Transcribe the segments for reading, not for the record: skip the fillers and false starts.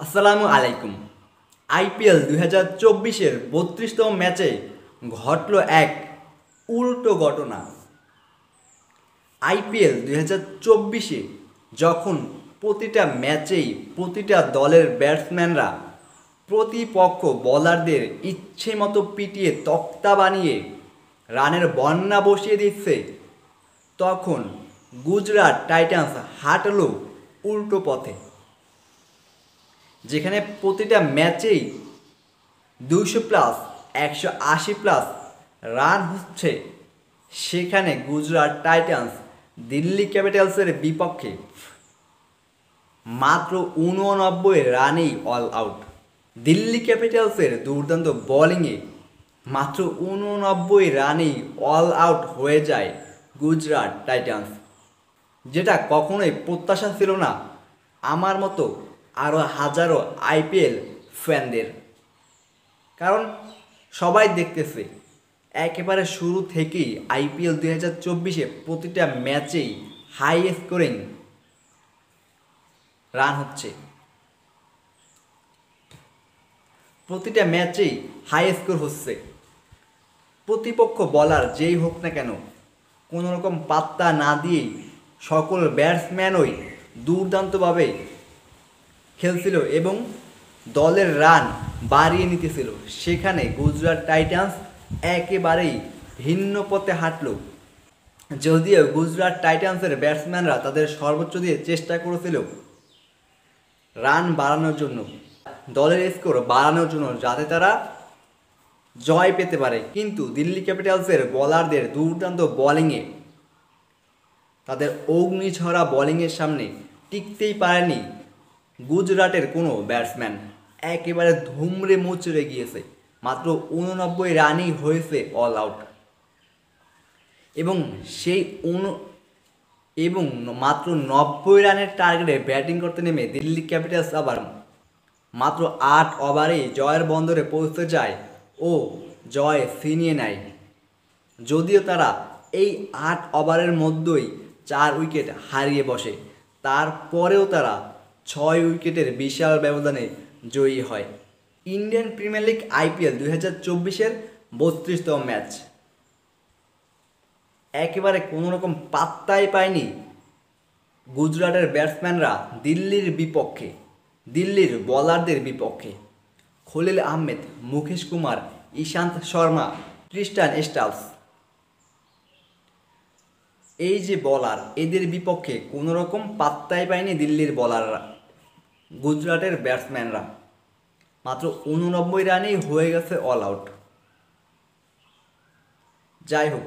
আসসালামু আলাইকুম। আইপিএল 2024-এর 32তম ম্যাচে ঘটল এক উল্টো ঘটনা। আইপিএল 2024-এ যখন প্রতিটা ম্যাচেই প্রতিটা দলের ব্যাটসম্যানরা প্রতিপক্ষ বোলারদের ইচ্ছে মতো পিটিয়ে তক্তা বানিয়ে রানের বন্যা বসিয়ে দিচ্ছে, তখন গুজরাট টাইটান্স হাঁটল উল্টো পথে। যেখানে প্রতিটা ম্যাচেই 200+ 180+ রান হচ্ছে, সেখানে গুজরাট টাইটান্স দিল্লি ক্যাপিটালসের বিপক্ষে মাত্র 89 রানেই অল আউট। দিল্লি ক্যাপিটালসের দুর্দান্ত বোলিংয়ে মাত্র 89 রানেই অল আউট হয়ে যায় গুজরাট টাইটান্স, যেটা কখনোই প্রত্যাশা ছিল না আমার মতো আরও হাজারো আইপিএল ফ্যানদের। কারণ সবাই দেখতেছে একেবারে শুরু থেকেই আইপিএল 2024-এ প্রতিটা ম্যাচেই হাই স্কোরিং রান হচ্ছে, প্রতিটা ম্যাচেই হাই স্কোর হচ্ছে। প্রতিপক্ষ বলার যেই হোক না কেন কোনো রকম পাত্তা না দিয়েই সকল ব্যাটসম্যানই দুর্দান্তভাবে খেলছিল এবং দলের রান বাড়িয়ে নিতেছিল। সেখানে গুজরাট টাইটান্স একেবারেই ভিন্ন পথে হাঁটল। যদিও গুজরাট টাইটান্সের ব্যাটসম্যানরা তাদের সর্বোচ্চ দিয়ে চেষ্টা করেছিল রান বাড়ানোর জন্য, দলের স্কোর বাড়ানোর জন্য, যাতে তারা জয় পেতে পারে, কিন্তু দিল্লি ক্যাপিটালসের বোলারদের দুর্দান্ত বোলিংয়ে, তাদের অগ্নিঝরা বোলিংয়ের সামনে টিকতেই পারেনি গুজরাটের কোনো ব্যাটসম্যান। একেবারে ধুমড়ে মুচড়ে গিয়েছে। মাত্র 89 রানই হয়েছে অল আউট এবং মাত্র 90 রানের টার্গেটে ব্যাটিং করতে নেমে দিল্লি ক্যাপিটালস আবার মাত্র 8 ওভারেই জয়ের বন্দরে পৌঁছে যায় ও জয় ছিনিয়ে নেয়। যদিও তারা এই 8 ওভারের মধ্যেই 4 উইকেট হারিয়ে বসে, তারপরেও তারা 6 উইকেটের বিশাল ব্যবধানে জয়ী হয়। ইন্ডিয়ান প্রিমিয়ার লিগ আইপিএল 2024-এর 32তম ম্যাচ একেবারে কোনো রকম পাত্তাই পায়নি গুজরাটের ব্যাটসম্যানরা দিল্লির বিপক্ষে, দিল্লির বোলারদের বিপক্ষে। খলিল আহমেদ, মুকেশ কুমার, ইশান্ত শর্মা, ট্রিস্টান স্টালস, এই যে বোলার, এদের বিপক্ষে কোনো রকম পাত্তাই পায়নি দিল্লির বোলাররা। গুজরাটের ব্যাটসম্যানরা মাত্র 89 রানেই হয়ে গেছে অল আউট। যাই হোক,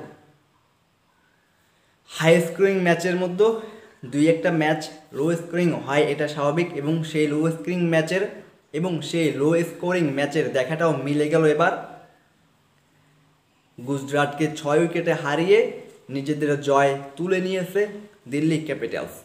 হাই স্কোরিং ম্যাচের মধ্যে দুই একটা ম্যাচ লো স্কোরিং হয়, এটা স্বাভাবিক, এবং সেই লো স্কোরিং ম্যাচের দেখাটাও মিলে গেল এবার। গুজরাটকে 6 উইকেটে হারিয়ে নিজেদের জয় তুলে নিয়েছে দিল্লি ক্যাপিটালস।